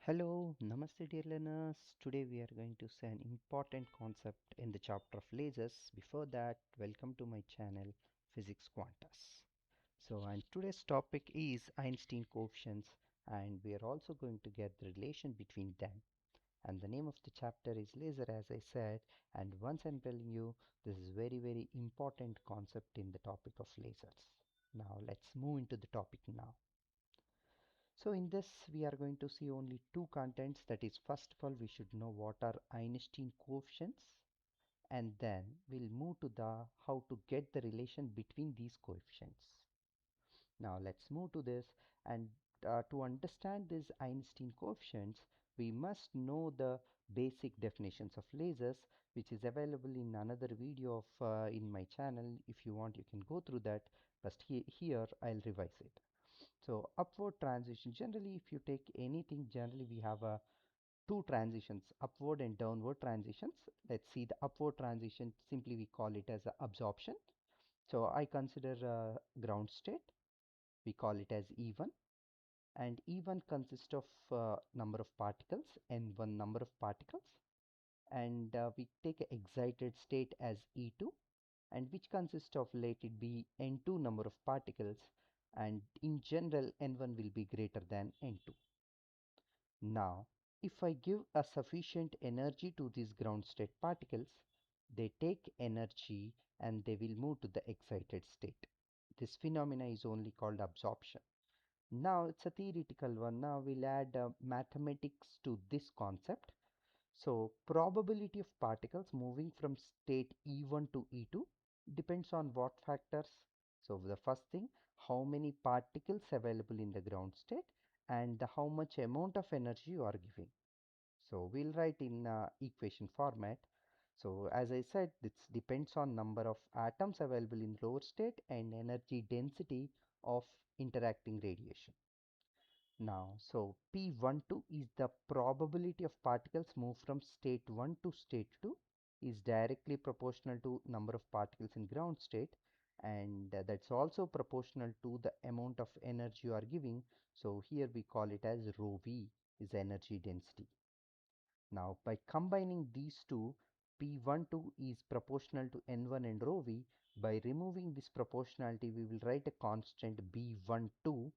Hello, Namaste dear learners. Today we are going to see an important concept in the chapter of lasers. Before that, welcome to my channel Physics-Quantas. And today's topic is Einstein coefficients, and we are also going to get the relation between them. And the name of the chapter is laser, as I said, and once I'm telling you, this is very important concept in the topic of lasers. Now let's move into the topic now. So in this we are going to see only two contents, that is, first of all we should know what are Einstein coefficients, and then we'll move to the how to get the relation between these coefficients. Now let's move to this, and to understand these Einstein coefficients we must know the basic definitions of lasers, which is available in another video of in my channel. If you want, you can go through that, but here I'll revise it. So upward transition, generally if you take anything, generally we have two transitions, upward and downward transitions. Let's see the upward transition, simply we call it as absorption. So I consider ground state, we call it as E1, and E1 consists of number of particles, N1 number of particles, and we take a excited state as E2, and which consists of, let it be, N2 number of particles, and in general N1 will be greater than N2. Now if I give a sufficient energy to these ground state particles, they take energy and they will move to the excited state. This phenomena is only called absorption. Now it's a theoretical one. Now we'll add mathematics to this concept. So probability of particles moving from state E1 to E2 depends on what factors? So the first thing, how many particles available in the ground state, and how much amount of energy you are giving. So we'll write in equation format. So as I said, this depends on number of atoms available in lower state and energy density of interacting radiation. Now, so P12 is the probability of particles move from state 1 to state 2 is directly proportional to number of particles in ground state, and that's also proportional to the amount of energy you are giving. So here we call it as rho v is energy density. Now by combining these two, P12 is proportional to N1 and rho v. By removing this proportionality, we will write a constant B12.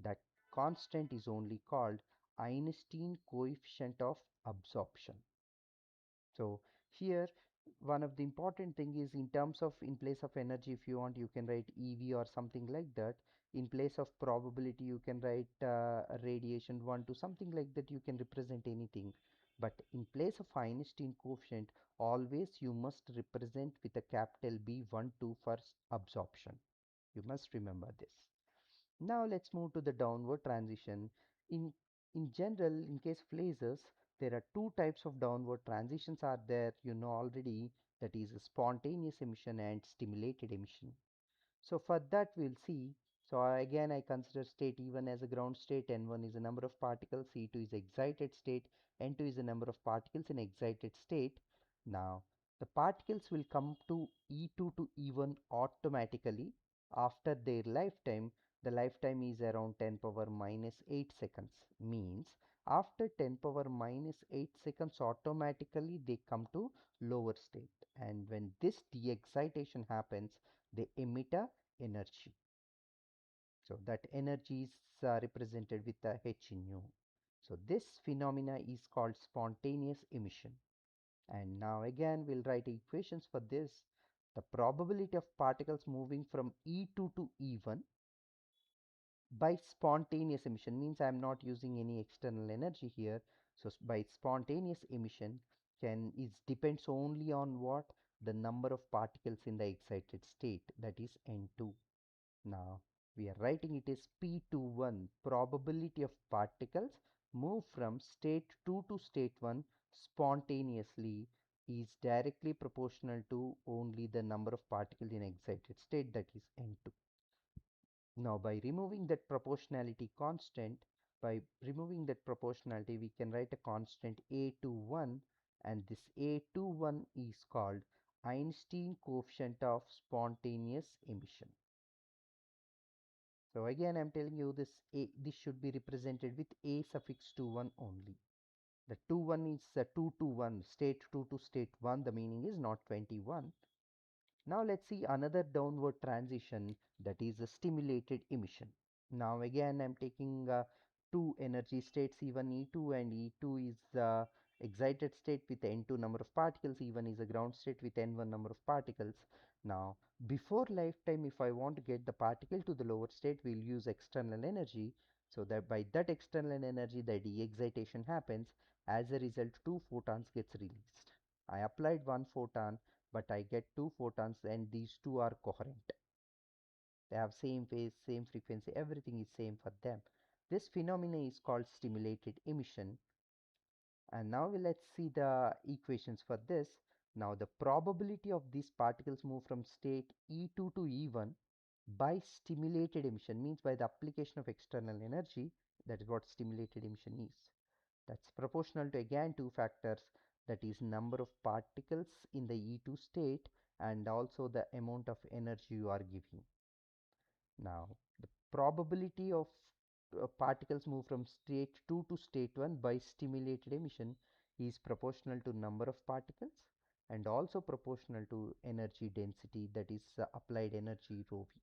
That constant is only called Einstein coefficient of absorption. So here one of the important thing is, in terms of, in place of energy, if you want, you can write EV or something like that. In place of probability, you can write radiation 1 to something like that. You can represent anything, but in place of Einstein coefficient, always you must represent with a capital B12 for absorption. You must remember this. Now let's move to the downward transition. In in general, in case of lasers, there are two types of downward transitions are there, you know already, that is spontaneous emission and stimulated emission. So for that we'll see. So again I consider state E1 as a ground state, N1 is the number of particles, E2 is excited state, N2 is the number of particles in excited state. Now the particles will come to E2 to E1 automatically after their lifetime. The lifetime is around 10 power minus 8 seconds, means after 10 power minus 8 seconds automatically they come to lower state, and when this de-excitation happens, they emit a energy. So that energy is represented with a h in nu. So this phenomena is called spontaneous emission. And now again we'll write equations for this. The probability of particles moving from E2 to E1 by spontaneous emission, means I am not using any external energy here. So by spontaneous emission is depends only on what? The number of particles in the excited state, that is N2. Now we are writing it as P21, probability of particles move from state 2 to state 1 spontaneously is directly proportional to only the number of particles in excited state, that is N2. Now by removing that proportionality constant, we can write a constant A21, and this A21 is called Einstein coefficient of spontaneous emission. So again I'm telling you this should be represented with a suffix to 1 only. The 2 1 is 2 to 1, state 2 to state 1, the meaning is not 21. Now let's see another downward transition, that is a stimulated emission. Now again I'm taking two energy states, E1 E2, and E2 is excited state with N2 number of particles, E1 is a ground state with N1 number of particles. Now before lifetime, if I want to get the particle to the lower state, we'll use external energy, so that by that external energy the de-excitation happens. As a result, two photons gets released. I applied one photon, but I get two photons, and these two are coherent. They have same phase, same frequency, everything is same for them. This phenomena is called stimulated emission. And now let's see the equations for this. Now the probability of these particles move from state E2 to E1 by stimulated emission, means by the application of external energy. That is what stimulated emission is. That's proportional to again two factors, that is number of particles in the E2 state and also the amount of energy you are giving. Now the probability of particles move from state 2 to state 1 by stimulated emission is proportional to number of particles and also proportional to energy density, that is applied energy rho v.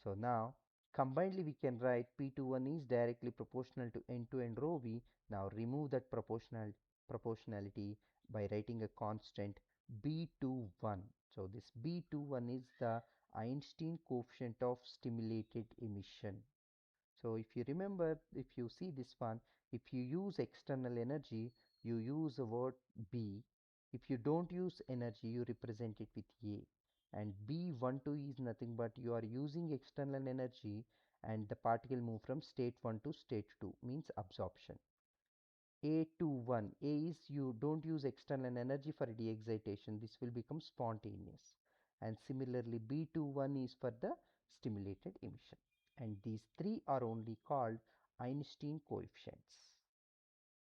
So now combinedly we can write P21 is directly proportional to N2 and rho v. Now remove that proportionality by writing a constant B21. So this B21 is the Einstein coefficient of stimulated emission. So if you remember, if you see this one, if you use external energy, you use the word B. If you don't use energy, you represent it with A. And B12 is nothing but you are using external energy and the particle move from state 1 to state 2, means absorption. A21, A is you don't use external energy for de-excitation, this will become spontaneous. And similarly B21 is for the stimulated emission. And these three are only called Einstein coefficients.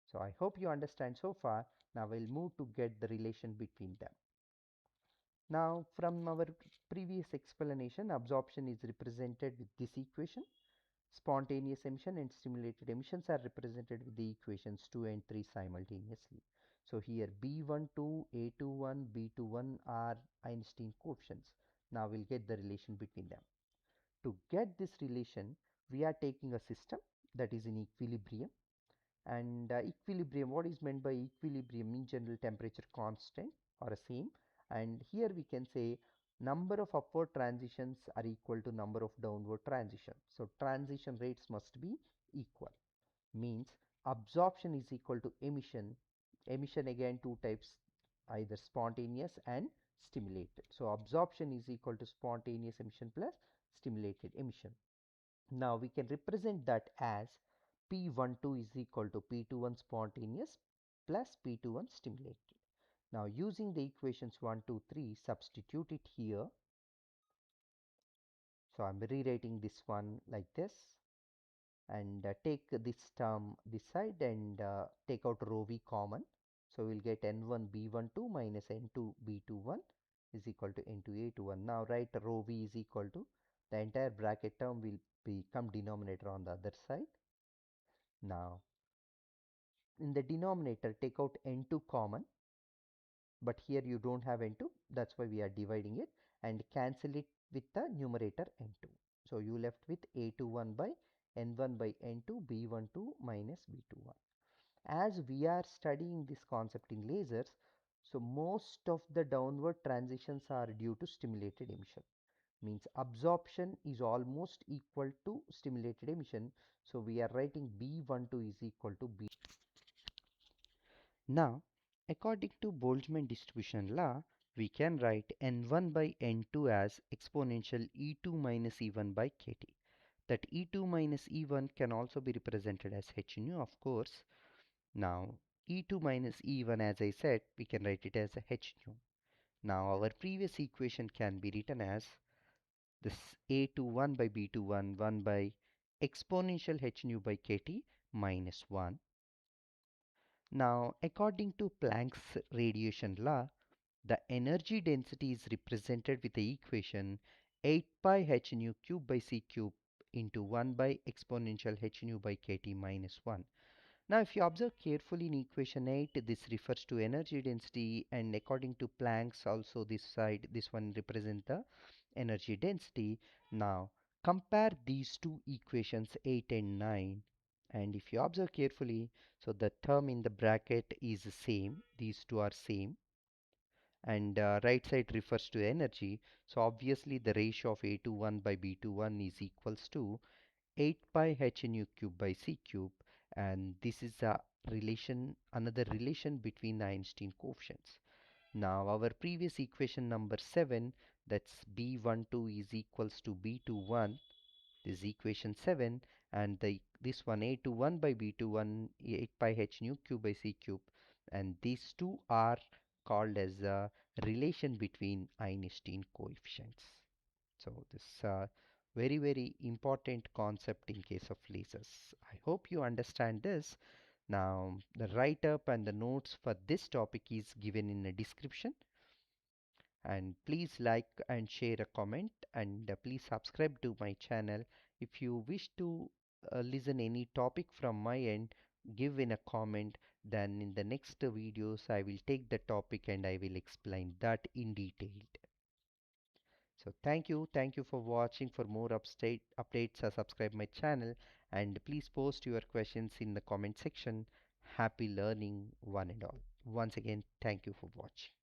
So I hope you understand so far. Now we'll move to get the relation between them. Now from our previous explanation, absorption is represented with this equation. Spontaneous emission and stimulated emissions are represented with the equations 2 and 3 simultaneously. So here B12, A21, B21 are Einstein coefficients. Now we'll get the relation between them. To get this relation, we are taking a system that is in equilibrium. And equilibrium, what is meant by equilibrium? In general, temperature constant or same. And here we can say number of upward transitions are equal to number of downward transitions. So transition rates must be equal. Means absorption is equal to emission. Emission again two types, either spontaneous and stimulated. So absorption is equal to spontaneous emission plus stimulated emission. Now we can represent that as P12 is equal to P21 spontaneous plus P21 stimulated. Now using the equations 1, 2, 3, substitute it here. So I'm rewriting this one like this, and take this term this side and take out rho v common. So we'll get N1 B12 minus N2 B21 is equal to N2 A21. Now write rho v is equal to, the entire bracket term will become denominator on the other side. Now in the denominator take out N2 common, but here you don't have N2, that's why we are dividing it, and cancel it with the numerator N2. So you left with A21 by N1 by N2 B12 minus B21. As we are studying this concept in lasers, so most of the downward transitions are due to stimulated emission. Means absorption is almost equal to stimulated emission. So we are writing B12 is equal to B. Now, according to Boltzmann distribution law, we can write N1 by N2 as exponential E2 minus E1 by kT. That E2 minus E1 can also be represented as h nu, of course. Now, E2 minus E1, as I said, we can write it as a h nu. Now, our previous equation can be written as this A21 by B21 1 by exponential h nu by kT minus 1. Now, according to Planck's radiation law, the energy density is represented with the equation 8 pi h nu cube by c cube into 1 by exponential h nu by kt minus 1. Now, if you observe carefully in equation 8, this refers to energy density, and according to Planck's also this side, this one represent the energy density. Now, compare these two equations 8 and 9, and if you observe carefully, so the term in the bracket is the same, these two are same, and right side refers to energy. So obviously the ratio of A21 by B21 is equals to 8 pi h nu cube by c cube, and this is a relation, another relation between the Einstein coefficients. Now our previous equation number 7, that's B12 is equals to B21, this is equation 7, and this one A21 by B21 8 pi h nu cube by c cube, and these two are called as a relation between Einstein coefficients. So this very important concept in case of lasers. I hope you understand this. Now the write up and the notes for this topic is given in the description, and please like and share a comment, and please subscribe to my channel. If you wish to listen any topic from my end, give in a comment, then in the next videos I will take the topic and I will explain that in detail. So thank you for watching. For more updates, subscribe my channel, and please post your questions in the comment section. Happy learning one and all. Once again, thank you for watching.